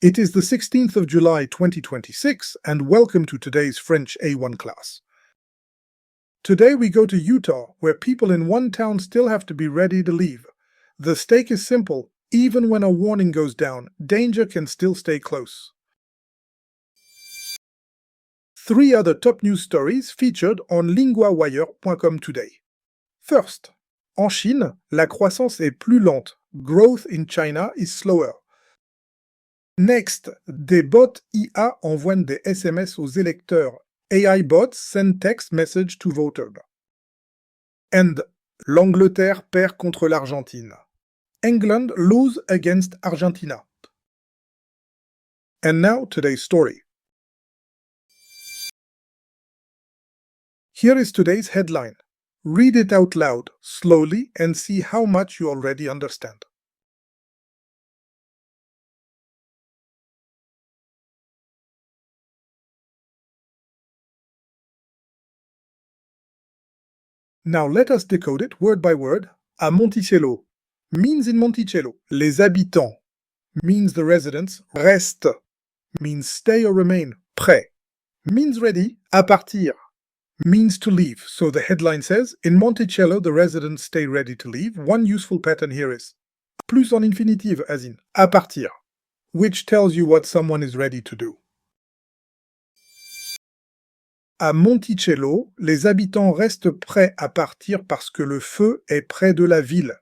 It is the 16th of July 2026, and welcome to today's French A1 class. Today we go to Utah, where people in one town still have to be ready to leave. The stake is simple: even when a warning goes down, danger can still stay close. 3 other top news stories featured on LINGUAWIRE.com today. First, en Chine, la croissance est plus lente. Growth in China is slower. Next, des bots IA envoient des SMS aux électeurs. AI bots send text message to voters. And l'Angleterre perd contre l'Argentine. England lose against Argentina. And now today's story. Here is today's headline. Read it out loud, slowly, and see how much you already understand. Now let us decode it word by word. À Monticello means in Monticello. Les habitants means the residents. Reste means stay or remain. Prêt means ready. À partir means to leave. So the headline says, in Monticello, the residents stay ready to leave. One useful pattern here is plus en infinitive, as in à partir, which tells you what someone is ready to do. À Monticello, les habitants restent prêts à partir parce que le feu est près de la ville.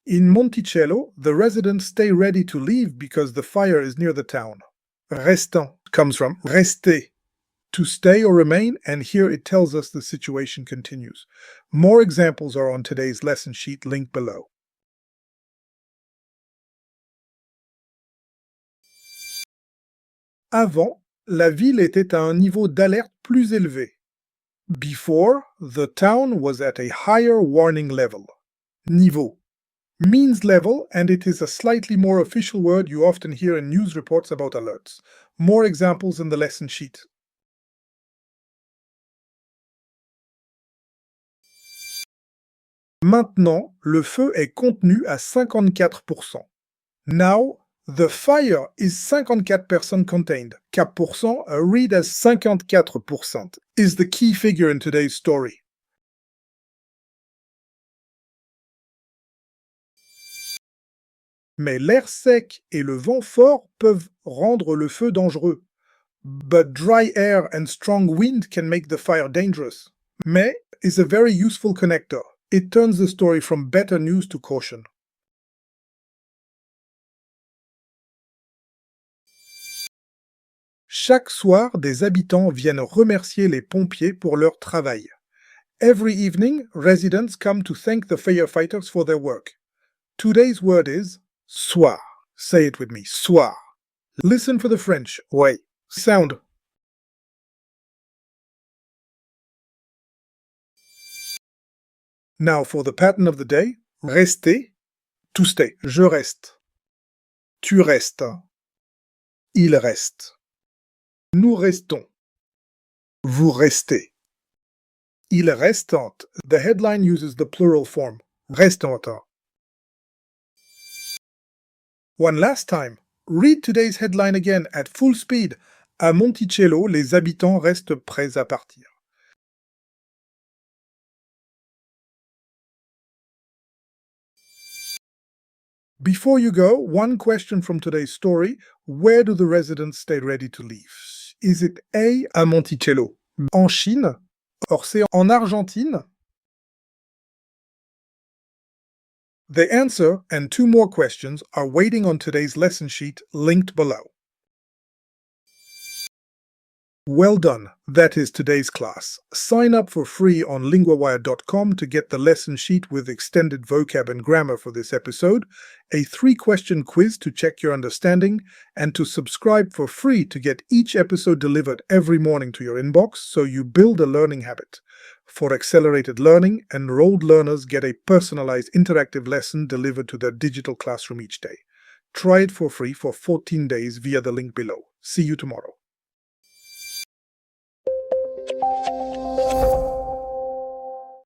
In Monticello, the residents stay ready to leave because the fire is near the town. Restant comes from rester, to stay or remain, and here it tells us the situation continues. More examples are on today's lesson sheet linked below. Avant, la ville était à un niveau d'alerte plus élevé. Before, the town was at a higher warning level. Niveau means level, and it is a slightly more official word you often hear in news reports about alerts. More examples in the lesson sheet. Maintenant, le feu est contenu à 54%. Now, the fire is 54% contained. 4%, read as 54%, is the key figure in today's story. Mais l'air sec et le vent fort peuvent rendre le feu dangereux. But dry air and strong wind can make the fire dangerous. Mais is a very useful connector. It turns the story from better news to caution. Chaque soir, des habitants viennent remercier les pompiers pour leur travail. Every evening, residents come to thank the firefighters for their work. Today's word is soir. Say it with me, soir. Listen for the French. Ouais. Sound. Now for the pattern of the day. Rester, to stay. Je reste. Tu restes. Il reste. Nous restons. Vous restez. Il restent. The headline uses the plural form. Restent. One last time. Read today's headline again at full speed. À Monticello, les habitants restent prêts à partir. Before you go, one question from today's story. Where do the residents stay ready to leave? Is it A, à Monticello, en Chine, or c'est en Argentine? The answer and 2 more questions are waiting on today's lesson sheet linked below. Well done, that is today's class. Sign up for free on LinguaWire.com to get the lesson sheet with extended vocab and grammar for this episode, a 3-question quiz to check your understanding, and to subscribe for free to get each episode delivered every morning to your inbox so you build a learning habit. For accelerated learning, enrolled learners get a personalized interactive lesson delivered to their digital classroom each day. Try it for free for 14 days via the link below. See you tomorrow.